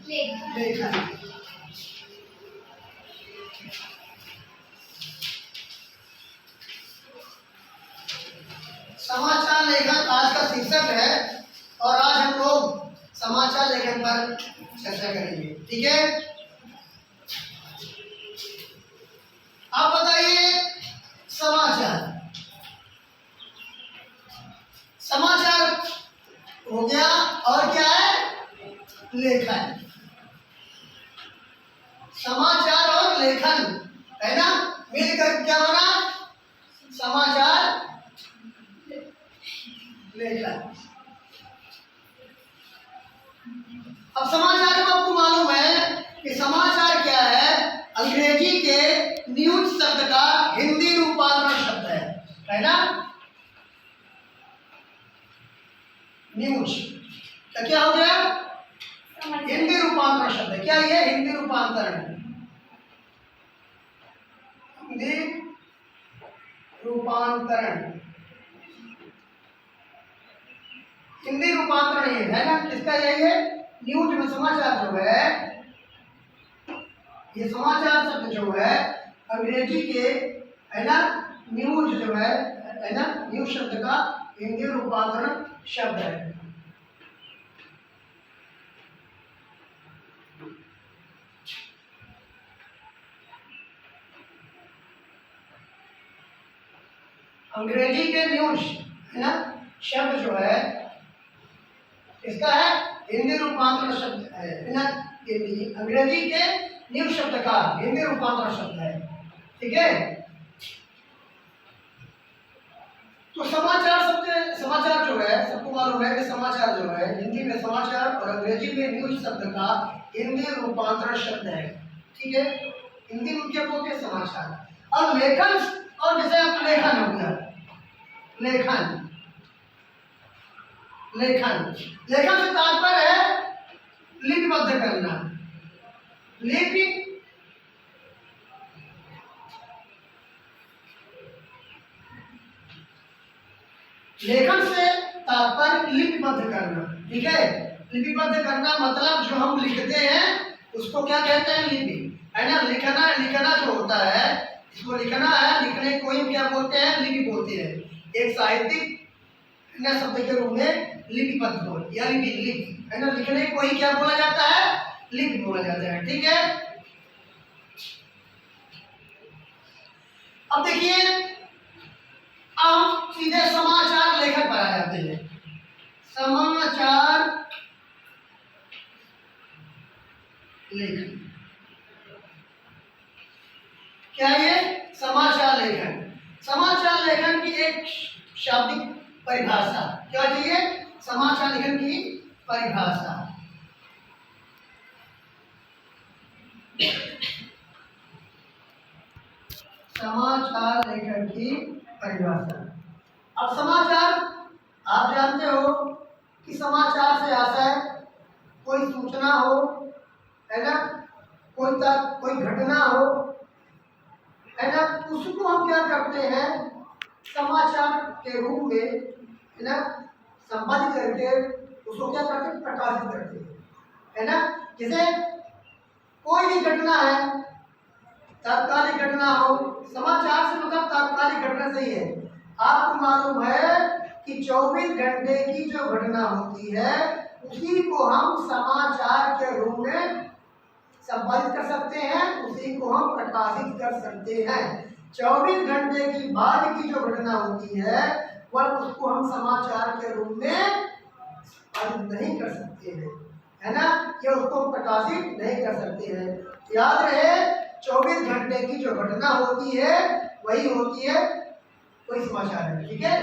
लेखन। समाचार लेखन आज का शीर्षक है और आज हम लोग समाचार लेखन पर चर्चा करेंगे। ठीक है, आप बताइए समाचार समाचार हो गया और क्या है लेखन। समाचार और लेखन है ना, मिलकर क्या बना समाचार लेखन। अब समाचार को आपको मालूम है कि समाचार क्या है, अंग्रेजी के न्यूज शब्द का हिंदी रूपांतरण शब्द है ना। न्यूज तो क्या हो गया हिंदी रूपांतरण शब्द है। क्या ये हिंदी रूपांतरण है, हिंदी रूपांतरण, हिंदी रूपांतरण ये है ना किसका, यही है न्यूज में समाचार जो है, ये समाचार शब्द जो है अंग्रेजी के है ना न्यूज जो है ना, न्यूज शब्द का हिंदी रूपांतरण शब्द है। अंग्रेजी के न्यूज है ना शब्द जो है इसका है हिंदी रूपांतरण शब्द है ना, अंग्रेजी के न्यूज शब्द का हिंदी रूपांतरण शब्द है। ठीक है, तो समाचार शब्द, समाचार जो है सबको मालूम है कि समाचार जो है हिंदी में समाचार और अंग्रेजी में न्यूज शब्द का हिंदी रूपांतरण शब्द है। ठीक है, हिंदी में क्या बोलते हैं समाचार। और लेखन, और जैसे आपका लेखन हो गया, लेखन लेखन लेखन से तात्पर्य है लिपिबद्ध करना। लिपि लेखन से तात्पर्य लिपिबद्ध करना। ठीक है, लिपिबद्ध करना मतलब जो हम लिखते हैं उसको क्या कहते हैं लिपि है ना। लिखना, लिखना जो होता है इसको लिखना है, लिखने को ही क्या बोलते हैं लिपि बोलते हैं। एक साहित्यिक शब्द के रूप में लिपिबद्ध हो या लिपि, लिपि है ना, लिखने को ही क्या बोला जाता है लिपि बोला जाता है। ठीक है, अब देखिए अब सीधे समाचार लेखन पर आ जाते हैं। समाचार लेखन क्या है, समाचार लेखन। समाचार लेखन की एक शाब्दिक परिभाषा क्या चाहिए, समाचार लेखन की परिभाषा। समाचार लेखन की परिभाषा। अब समाचार आप जानते हो कि समाचार से आता है कोई सूचना हो है ना, कोई घटना हो है ना, उसको हम क्या करते हैं समाचार के रूप में है ना संपादित करके उसको क्या करते हैं प्रकाशित करते हैं है ना। जैसे कोई भी घटना है, तात्कालिक घटना हो, समाचार से मतलब तात्कालिक घटना सही है। आपको मालूम है कि 24 घंटे की जो घटना होती है उसी को हम समाचार के रूप में संपादित कर सकते हैं, उसी को हम प्रकाशित कर सकते हैं। 24 घंटे की बाद की जो घटना होती है वह उसको हम समाचार के रूप में संपादित नहीं कर सकते हैं है ना, ये उसको प्रकाशित नहीं कर सकते हैं। याद रहे 24 घंटे की जो घटना होती है वही होती है कोई समाचार है। ठीक है,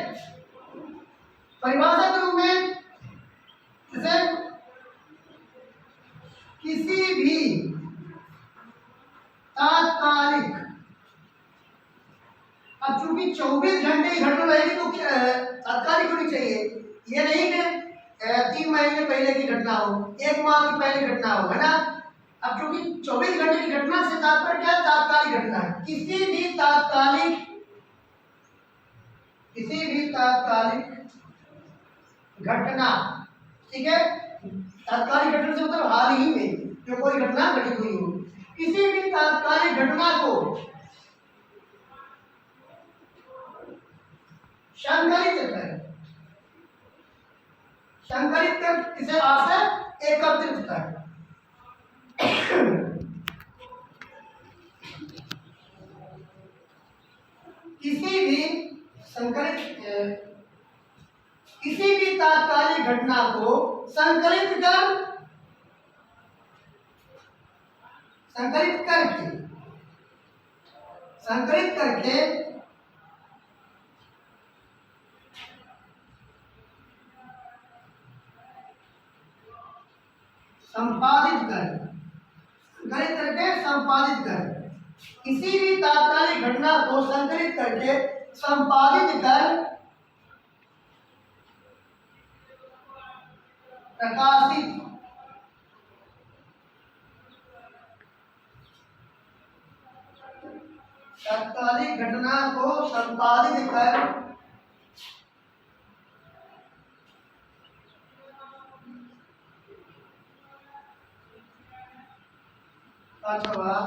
परिभाषा के रूप में जैसे किसी भी तात्कालिक, अब चूंकि 24 घंटे की घटना रहेगी तो क्या तात्कालिक होनी चाहिए, ये नहीं कि 3 महीने पहले की घटना हो, 1 माह की पहले घटना हो है ना। अब क्योंकि 24 घंटे की घटना से तात्पर्य क्या है तात्कालिक घटना है। किसी भी तात्कालिक घटना, ठीक है, तात्कालिक घटना से मतलब हाल ही में कोई घटना घटित हुई हो। किसी भी तात्कालिक घटना को संकलित कर, संकलित कर किसे आशय एकत्रित कर। किसी भी संकलित किसी भी तात्कालिक घटना को संकलित कर, संकलित करके, संकलित करके संपादित कर, संकलित करके संपादित कर। किसी भी तात्कालिक घटना को संकलित करके संपादित कर प्रकाशित, तात्कालिक घटना को संपादित कर अथवा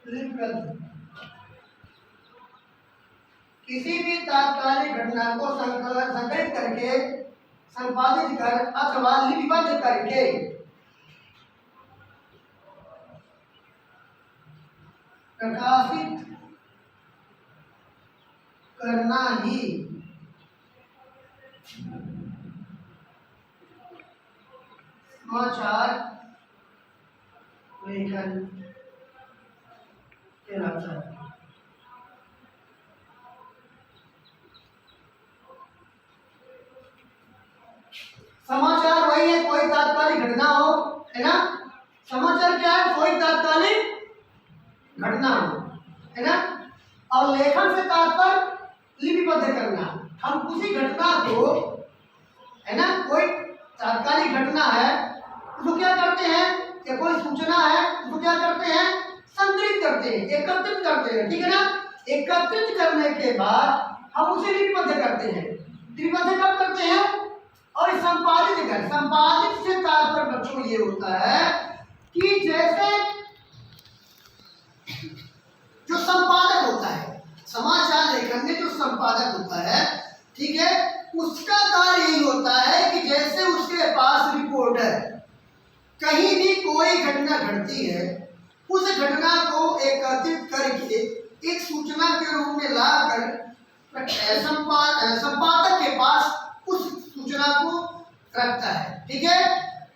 लिपिबद्ध, किसी भी तात्कालिक घटना को संकलित करके संपादित कर अथवा लिपिबद्ध करके प्रकाशित करना ही समाचार लेखन कहलाता है। समाचार वही है, कोई तात्कालिक घटना हो, है ना। समाचार क्या है? कोई तात्कालिक घटना हो, है ना। और लेखन से तात्पर्य लिपिबद्ध करना। हम उसी घटना को, है ना, कोई तात्कालिक घटना है उसको क्या करते हैं, या कोई सूचना है उसको क्या करते हैं, संकलित करते हैं, एकत्रित करते हैं, ठीक है ना। एकत्रित करने के बाद हम उसे लिपिबद्ध करते हैं। लिपिबद्ध कब करते हैं? और संपादित कर, संपादित से तात्पर्य बच्चों ये होता है कि जैसे जो संपादक होता है समाचार लेखन में, जो संपादक होता है, ठीक है, उसका कार्य यही होता है कि जैसे उसके पास रिपोर्ट है, कहीं भी कोई घटना घटती है, उस घटना को एकत्रित करके एक सूचना के रूप में लाकर संपादक के पास उस सूचना को रखता है, ठीक है।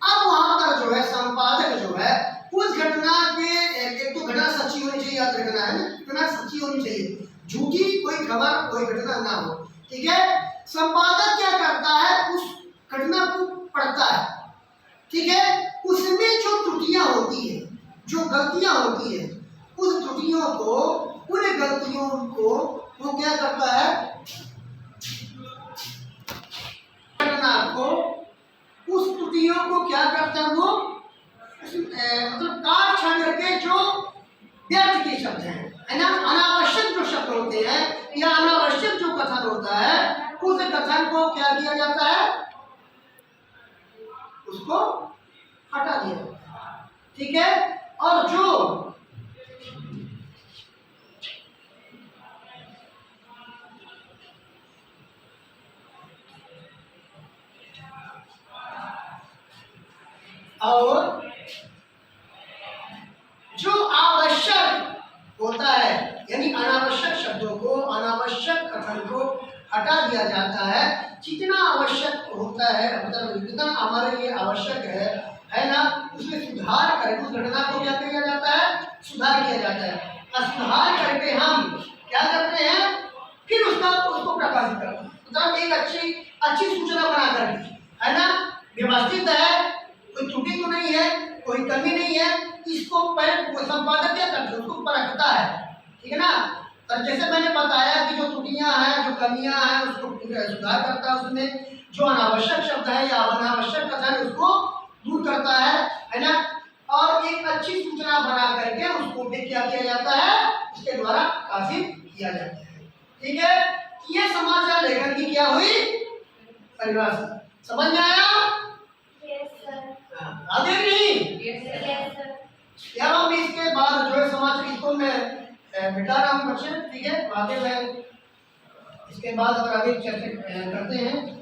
अब वहां पर जो है संपादक जो है उस घटना के, एक तो घटना सच्ची होनी चाहिए, याद रखना है, घटना सच्ची होनी चाहिए, झूठी कोई खबर कोई घटना ना हो, ठीक है। संपादक क्या करता है, उस घटना को पढ़ता है, ठीक है। उसमें जो त्रुटियां होती है, जो गलतियां होती है, उस त्रुटियों को, उन गलतियों को वो क्या करता है, घटना को, उस त्रुटियों को क्या करता है वो, मतलब काट छाट करके जो व्यर्थ के शब्द हैं, है ना, अनावश्यक जो शब्द होते हैं या अनावश्यक जो कथन होता है, उस कथन को क्या किया जाता है, उसको हटा दिया जाता है, ठीक है। और जो और जो आवश्यक होता है, यानी अनावश्यक शब्दों को, अनावश्यक कथन को हटा दिया जाता है। जितना आवश्यक होता है, मतलब जितना हमारे लिए आवश्यक है ना, उसमें सुधार करके उस घटना को क्या किया जाता है, सुधार किया जाता है। और सुधार करके हम क्या करते हैं, फिर उसको प्रकाशित करते हैं। मतलब एक अच्छी सूचना बना करके, है ना, व्यवस्थित है, कोई त्रुटि तो नहीं है, कोई कमी नहीं है, इसको पहले संपादक क्या करता है, उसको परखता है, ठीक है ना। और जैसे मैंने बताया कि जो त्रुटियां हैं, जो कमियां हैं, उसको सुधार करता है, उसमें जो अनावश्यक शब्द है या अनावश्यक कथन है उसको दूर करता है ना। और एक अच्छी सूचना बना करके उसको भी क्या किया जाता है, उसके द्वारा प्रकाशित किया जाता है, ठीक है। ये समाचार लेखन की क्या हुई परिभाषा। समझ में आया? आगे नहीं? यार हम इसके बाद जो है समाचार इसको मैं मिटा रहा हूँ बच्चे, ठीक है? आगे मैं इसके बाद अगर आगे चर्चा करते हैं।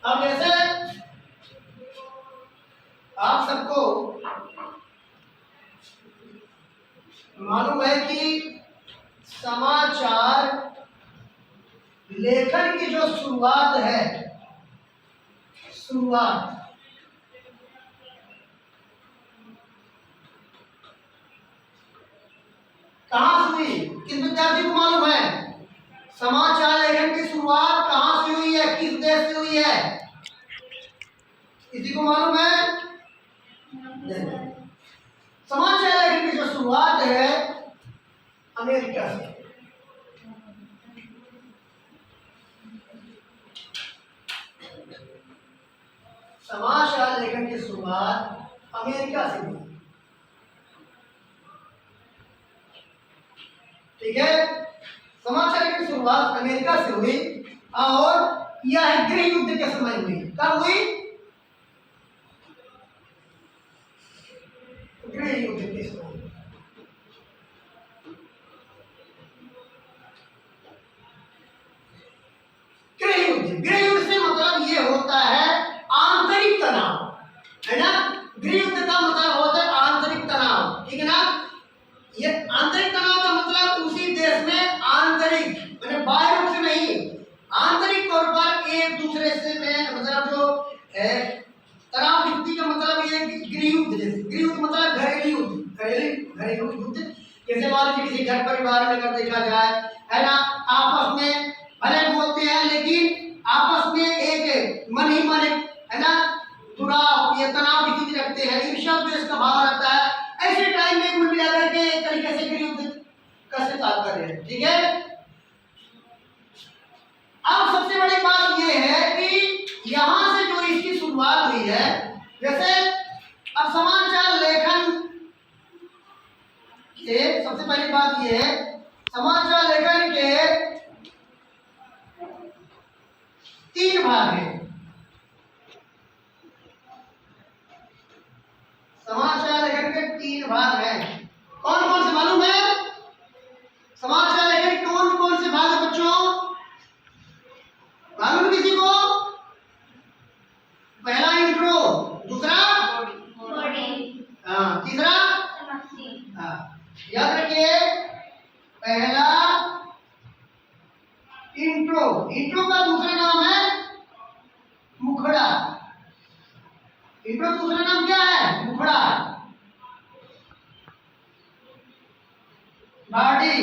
अब जैसे आप सबको मालूम है कि समाचार लेखन की जो शुरुआत है, शुरुआत कहाँ से हुई? किस विद्यार्थी को मालूम है? समाचार लेखन की शुरुआत कहाँ से हुई है, किस देश से हुई है? किसी को मालूम है? समाचार लेखन की जो शुरुआत है अमेरिका से। समाचार लेखन की शुरुआत अमेरिका से हुई, ठीक है? समाचार लेखन की शुरुआत अमेरिका से हुई और यह गृह युद्ध के समय हुई। कब हुई? गृह युद्ध के समय। गृह युद्ध से मतलब ये होता है आंतरिक तनाव, है ना? गृह युद्ध का मतलब होता है आंतरिक तनाव, ठीक है ना? ये आंतरिक तनाव का मतलब उसी देश में आंतरिक माने बाहर रूप से नहीं, आंतरिक तौर पर एक दूसरे से में मतलब जो तनाव की स्थिति का मतलब ये गृह युद्ध। जैसे गृह युद्ध मतलब घरेलू युद्ध, घरेलू युद्ध। जैसे मान लीजिए किसी घर परिवार में अगर देखा जाए, है ना, आपस में भले बोलते हैं लेकिन आपस में एक मन ही मन, है ना, दुराव या तनाव की स्थिति रखते हैं, ईर्ष्या द्वेष का भाव रहता है। ऐसे टाइम में कुल मिलाकर के एक तरीके से गृह युद्ध का से तात्पर्य है, ठीक है? अब सबसे बड़ी बात यह है कि यहां से जो इसकी शुरुआत हुई है, जैसे अब समाचार लेखन के सबसे पहली बात यह है, समाचार लेखन के 3 भाग हैं। समाचार लेखन के 3 भाग हैं। कौन कौन से मालूम है? समाचार लेखन के कौन कौन से भाग है बच्चों? मालूम किसी को? पहला इंट्रो, दूसरा तीसरा याद रखिए, पहला इंट्रो। इंट्रो का दूसरा नाम है मुखड़ा। इंट्रो दूसरा नाम क्या है? मुखड़ा। बॉडी,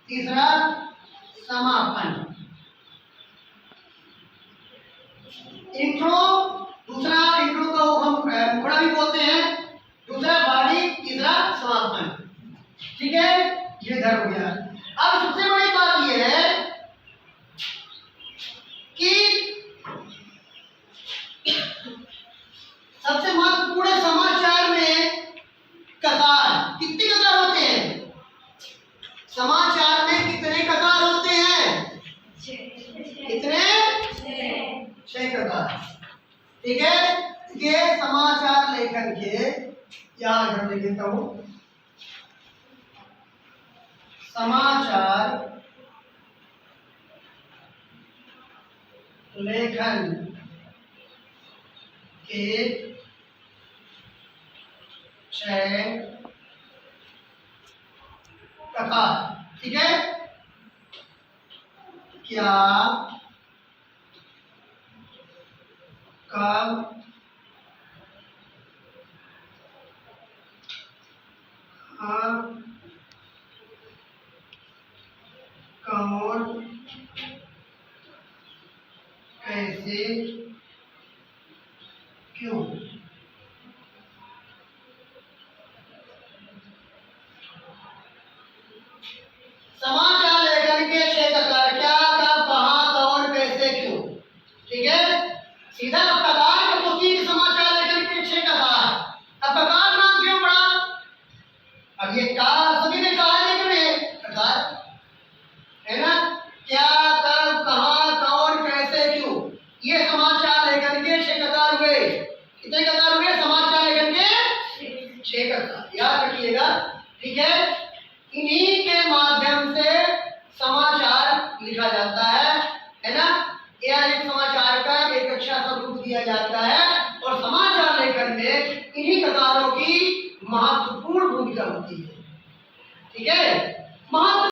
तीसरा समापन। इंट्रो दूसरा, इंट्रो को हम मुखड़ा भी बोलते हैं, दूसरा बॉडी, तीसरा समापन, ठीक है? ये इधर हो गया। अब सबसे बड़ी बात यह है कि सबसे महत्वपूर्ण समाचार में कतार, कितने कतार होते हैं? समाचार में कितने कतार होते हैं? कितने? 6 कतार, ठीक है? ये समाचार लेखन के, यहां कर देता हूं, समाचार लेखन के 6 कतार, ठीक है? क्या, कब, हाँ, कौन, कैसे, क्यों। समाचार लेखन के 6 कतार, क्या, कब, कहां, कौन, कैसे, क्यों, ठीक है? सीधा